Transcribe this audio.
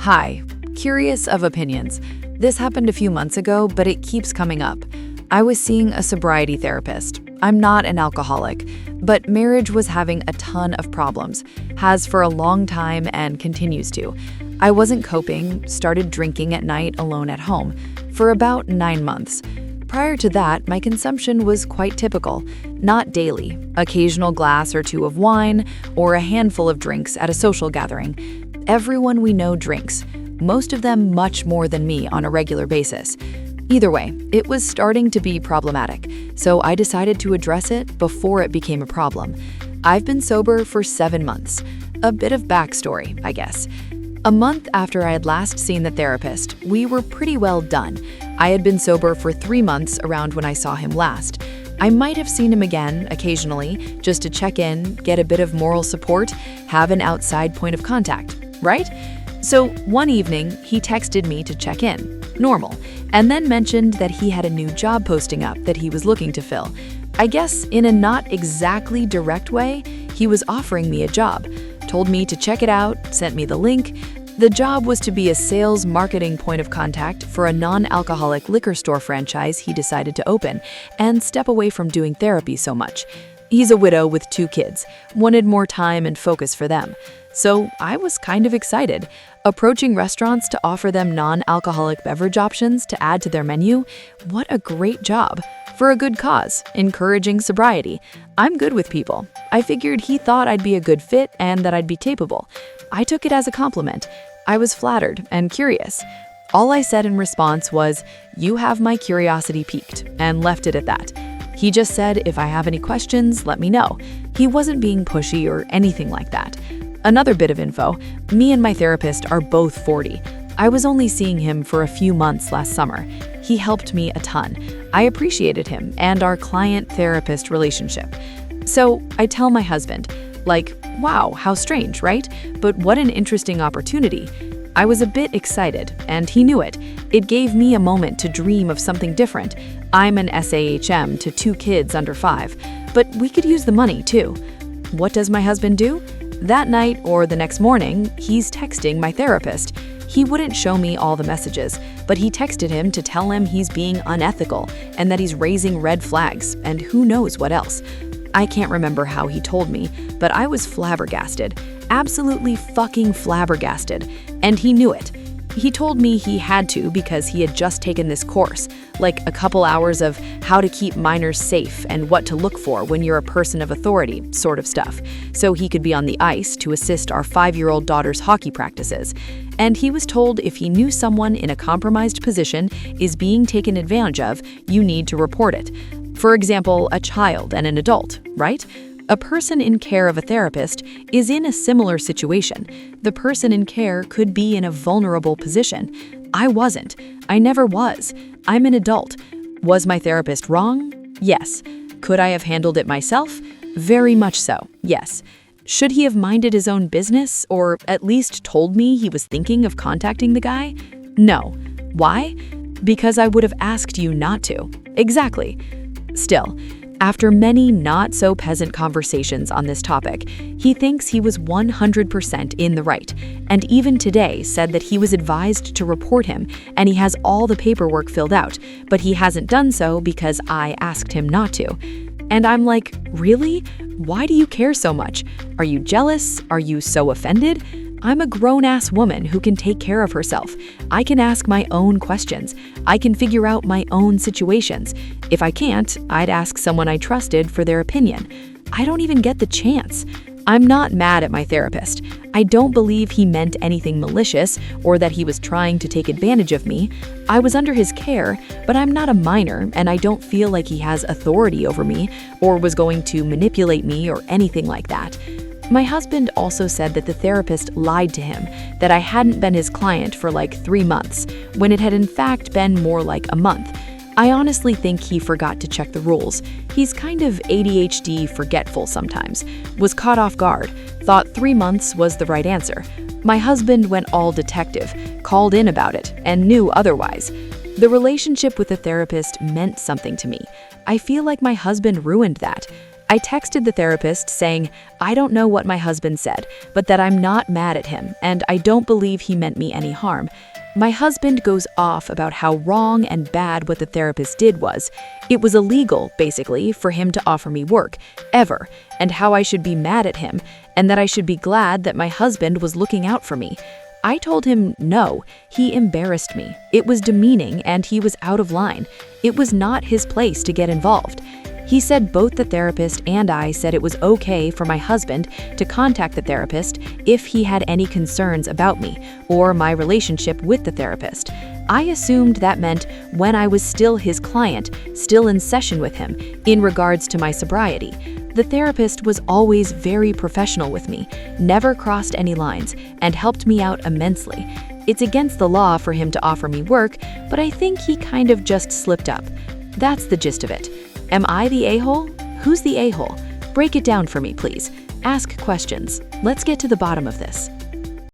Hi, curious of opinions. This happened a few months ago, but it keeps coming up. I was seeing a sobriety therapist. I'm not an alcoholic, but marriage was having a ton of problems, has for a long time and continues to. I wasn't coping, started drinking at night alone at home for about 9 months. Prior to that, my consumption was quite typical, not daily, occasional glass or two of wine, or a handful of drinks at a social gathering. Everyone we know drinks, most of them much more than me on a regular basis. Either way, it was starting to be problematic, so I decided to address it before it became a problem. I've been sober for 7 months. A bit of backstory, I guess. A month after I had last seen the therapist, we were pretty well done. I had been sober for 3 months around when I saw him last. I might have seen him again, occasionally, just to check in, get a bit of moral support, have an outside point of contact, right? So one evening, he texted me to check in, normal, and then mentioned that he had a new job posting up that he was looking to fill. I guess in a not exactly direct way, he was offering me a job, told me to check it out, sent me the link. The job was to be a sales marketing point of contact for a non-alcoholic liquor store franchise he decided to open and step away from doing therapy so much. He's a widow with 2 kids, wanted more time and focus for them. So I was kind of excited. Approaching restaurants to offer them non-alcoholic beverage options to add to their menu, what a great job. For a good cause, encouraging sobriety. I'm good with people. I figured he thought I'd be a good fit and that I'd be capable. I took it as a compliment. I was flattered and curious. All I said in response was, "You have my curiosity piqued," and left it at that. He just said, if I have any questions, let me know. He wasn't being pushy or anything like that. Another bit of info, me and my therapist are both 40. I was only seeing him for a few months last summer. He helped me a ton. I appreciated him and our client-therapist relationship. So I tell my husband, wow, how strange, right? But what an interesting opportunity. I was a bit excited, and he knew it. It gave me a moment to dream of something different. I'm an SAHM to 2 kids under 5, but we could use the money too. What does my husband do? That night or the next morning, he's texting my therapist. He wouldn't show me all the messages, but he texted him to tell him he's being unethical and that he's raising red flags and who knows what else. I can't remember how he told me, but I was flabbergasted. Absolutely fucking flabbergasted. And he knew it. He told me he had to because he had just taken this course, like a couple hours of how to keep minors safe and what to look for when you're a person of authority, sort of stuff, so he could be on the ice to assist our 5-year-old daughter's hockey practices. And he was told if he knew someone in a compromised position is being taken advantage of, you need to report it. For example, a child and an adult, right? A person in care of a therapist is in a similar situation. The person in care could be in a vulnerable position. I wasn't. I never was. I'm an adult. Was my therapist wrong? Yes. Could I have handled it myself? Very much so, yes. Should he have minded his own business, or at least told me he was thinking of contacting the guy? No. Why? Because I would have asked you not to. Exactly. Still, after many not-so-pleasant conversations on this topic, he thinks he was 100% in the right, and even today said that he was advised to report him and he has all the paperwork filled out, but he hasn't done so because I asked him not to. And I'm like, really? Why do you care so much? Are you jealous? Are you so offended? I'm a grown-ass woman who can take care of herself. I can ask my own questions. I can figure out my own situations. If I can't, I'd ask someone I trusted for their opinion. I don't even get the chance. I'm not mad at my therapist. I don't believe he meant anything malicious or that he was trying to take advantage of me. I was under his care, but I'm not a minor and I don't feel like he has authority over me or was going to manipulate me or anything like that. My husband also said that the therapist lied to him, that I hadn't been his client for like 3 months, when it had in fact been more like a month. I honestly think he forgot to check the rules. He's kind of ADHD forgetful sometimes, was caught off guard, thought 3 months was the right answer. My husband went all detective, called in about it, and knew otherwise. The relationship with the therapist meant something to me. I feel like my husband ruined that. I texted the therapist saying, I don't know what my husband said, but that I'm not mad at him and I don't believe he meant me any harm. My husband goes off about how wrong and bad what the therapist did was. It was illegal, basically, for him to offer me work, ever, and how I should be mad at him, and that I should be glad that my husband was looking out for me. I told him no, he embarrassed me. It was demeaning and he was out of line. It was not his place to get involved. He said both the therapist and I said it was okay for my husband to contact the therapist if he had any concerns about me or my relationship with the therapist. I assumed that meant when I was still his client, still in session with him, in regards to my sobriety. The therapist was always very professional with me, never crossed any lines, and helped me out immensely. It's against the law for him to offer me work, but I think he kind of just slipped up. That's the gist of it. Am I the a-hole? Who's the a-hole? Break it down for me, please. Ask questions. Let's get to the bottom of this.